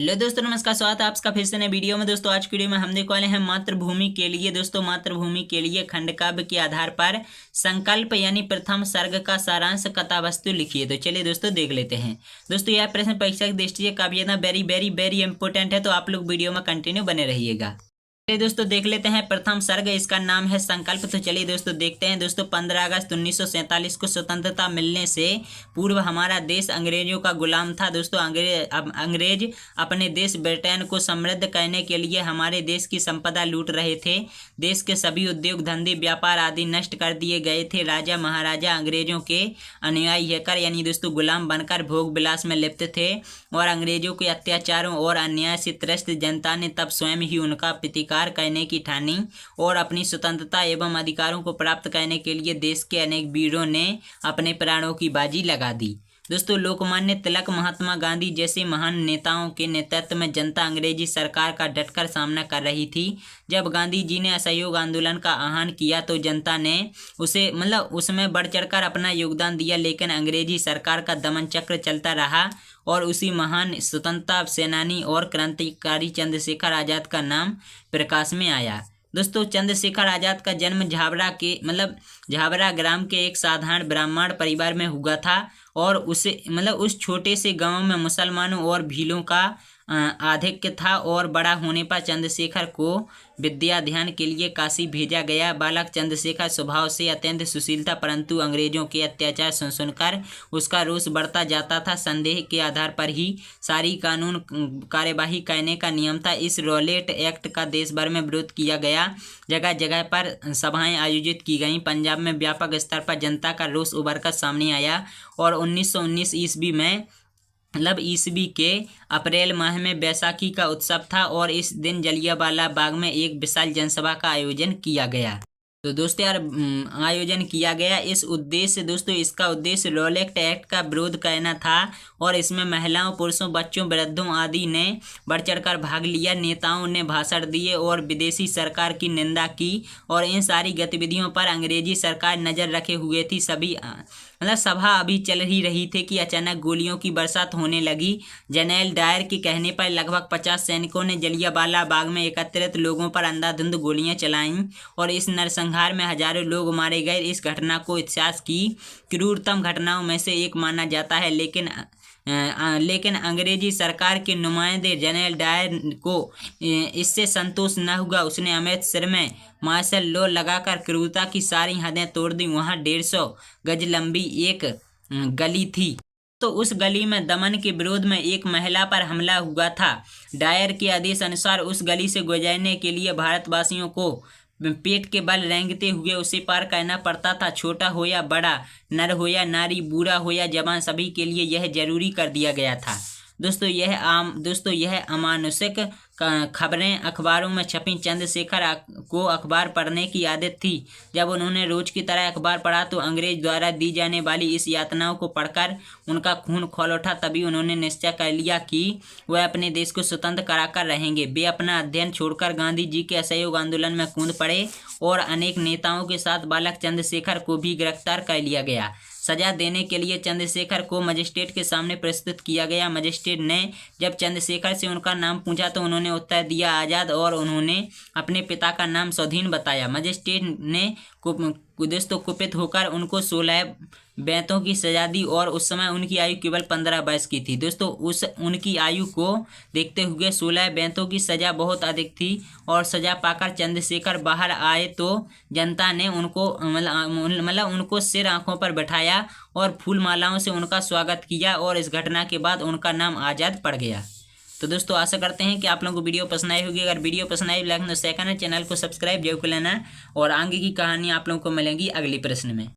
Hello दोस्तों, नमस्कार। स्वागत है आपका फिर से नए वीडियो में। दोस्तों आज की वीडियो में हम देखने वाले हैं मातृभूमि के लिए। दोस्तों मातृभूमि के लिए खंड काव्य के आधार पर संकल्प यानी प्रथम सर्ग का सारांश कथा वस्तु लिखिए। तो चलिए दोस्तों देख लेते हैं। दोस्तों यह प्रश्न परीक्षा की दृष्टि से काव्य ना वेरी वेरी वेरी इंपॉर्टेंट है, तो आप लोग वीडियो में कंटिन्यू बने रहिएगा। चलिए दोस्तों देख लेते हैं प्रथम सर्ग, इसका नाम है संकल्प। तो चलिए दोस्तों देखते हैं। दोस्तों 15 अगस्त 1947 को स्वतंत्रता मिलने से पूर्व हमारा देश अंग्रेजों का गुलाम था। दोस्तों अंग्रेज अपने देश ब्रिटेन को समृद्ध करने के लिए हमारे देश की संपदा लूट रहे थे। देश के सभी उद्योग धंधे व्यापार आदि नष्ट कर दिए गए थे। राजा महाराजा अंग्रेजों के अनुयायी होकर यानी दोस्तों गुलाम बनकर भोग विलास में लिप्त थे और अंग्रेजों के अत्याचारों और अन्याय से त्रस्त जनता ने तब स्वयं ही उनका प्रतिकार करने की ठानी और अपनी स्वतंत्रता एवं अधिकारों को प्राप्त करने के लिए देश के अनेक वीरों ने अपने प्राणों की बाजी लगा दी। दोस्तों लोकमान्य तिलक, महात्मा गांधी जैसे महान नेताओं के नेतृत्व में जनता अंग्रेजी सरकार का डटकर सामना कर रही थी। जब गांधी जी ने असहयोग आंदोलन का आह्वान किया तो जनता ने उसमें बढ़ चढ़कर अपना योगदान दिया, लेकिन अंग्रेजी सरकार का दमन चक्र चलता रहा और उसी महान स्वतंत्रता सेनानी और क्रांतिकारी चंद्रशेखर आजाद का नाम प्रकाश में आया। दोस्तों चंद्रशेखर आजाद का जन्म झाबरा ग्राम के एक साधारण ब्राह्मण परिवार में हुआ था और उस छोटे से गांव में मुसलमानों और भीलों का आधिक्य था और बड़ा होने पर चंद्रशेखर को विद्या अध्ययन के लिए काशी भेजा गया। बालक चंद्रशेखर स्वभाव से अत्यंत सुशील था, परंतु अंग्रेजों के अत्याचार सुनकर उसका रोष बढ़ता जाता था। संदेह के आधार पर ही सारी कानून कार्यवाही करने का नियम था। इस रॉलेट एक्ट का देश भर में विरोध किया गया। जगह जगह पर सभाएं आयोजित की गईं। पंजाब में व्यापक स्तर पर जनता का रोष उभर कर सामने आया और 1919 ईस्वी के अप्रैल माह में बैसाखी का उत्सव था और इस दिन जलियांवाला बाग में एक विशाल जनसभा का आयोजन किया गया। तो दोस्तों आयोजन किया गया। इसका उद्देश्य रॉलेट एक्ट का विरोध करना था और इसमें महिलाओं, पुरुषों, बच्चों, वृद्धों आदि ने बढ़ चढ़कर भाग लिया। नेताओं ने भाषण दिए और विदेशी सरकार की निंदा की और इन सारी गतिविधियों पर अंग्रेजी सरकार नजर रखे हुए थी। सभा अभी चल ही रही थी कि अचानक गोलियों की बरसात होने लगी। जनरल डायर के कहने पर लगभग 50 सैनिकों ने जलियांवाला बाग में एकत्रित लोगों पर अंधाधुंध गोलियां चलाईं और इस नरसंहार में हजारों लोग मारे गए। इस घटना को इतिहास की क्रूरतम घटनाओं में से एक माना जाता है, लेकिन अंग्रेजी सरकार के नुमाइंदे जनरल डायर को इससे संतोष न हुआ। उसने अमृतसर में मार्शल लॉ लगाकर क्रूरता की सारी हदें तोड़ दी। वहां 150 गज लंबी एक गली थी, तो उस गली में दमन के विरोध में एक महिला पर हमला हुआ था। डायर के आदेश अनुसार उस गली से गुजरने के लिए भारतवासियों को पेट के बल रेंगते हुए उसे पार करना पड़ता था। छोटा हो या बड़ा, नर हो या नारी, बूढ़ा हो या जवान, सभी के लिए यह जरूरी कर दिया गया था। दोस्तों यह अमानुषिक खबरें अखबारों में छपी। चंद्रशेखर को अखबार पढ़ने की आदत थी। जब उन्होंने रोज की तरह अखबार पढ़ा तो अंग्रेज द्वारा दी जाने वाली इस यातनाओं को पढ़कर उनका खून खौल उठा। तभी उन्होंने निश्चय कर लिया कि वह अपने देश को स्वतंत्र कराकर रहेंगे। वे अपना अध्ययन छोड़कर गांधी जी के असहयोग आंदोलन में कूद पड़े और अनेक नेताओं के साथ बालक चंद्रशेखर को भी गिरफ्तार कर लिया गया। सजा देने के लिए चंद्रशेखर को मजिस्ट्रेट के सामने प्रस्तुत किया गया। मजिस्ट्रेट ने जब चंद्रशेखर से उनका नाम पूछा तो उन्होंने उत्तर दिया आजाद और उन्होंने अपने पिता का नाम स्वाधीन बताया। मजिस्ट्रेट ने कुपित होकर उनको 16 बेंतों की सजा दी और उस समय उनकी आयु केवल 15 वर्ष की थी। दोस्तों उनकी आयु को देखते हुए 16 बेंतों की सजा बहुत अधिक थी और सजा पाकर चंद्रशेखर बाहर आए तो जनता ने उनको सिर आंखों पर बैठाया और फूल मालाओं से उनका स्वागत किया और इस घटना के बाद उनका नाम आज़ाद पड़ गया। तो दोस्तों आशा करते हैं कि आप लोगों को वीडियो पसंद आई होगी। अगर वीडियो पसंद आई लाइक तो चैनल को सब्सक्राइब जरूर कर लेना और आगे की कहानी आप लोगों को मिलेंगी अगले प्रश्न में।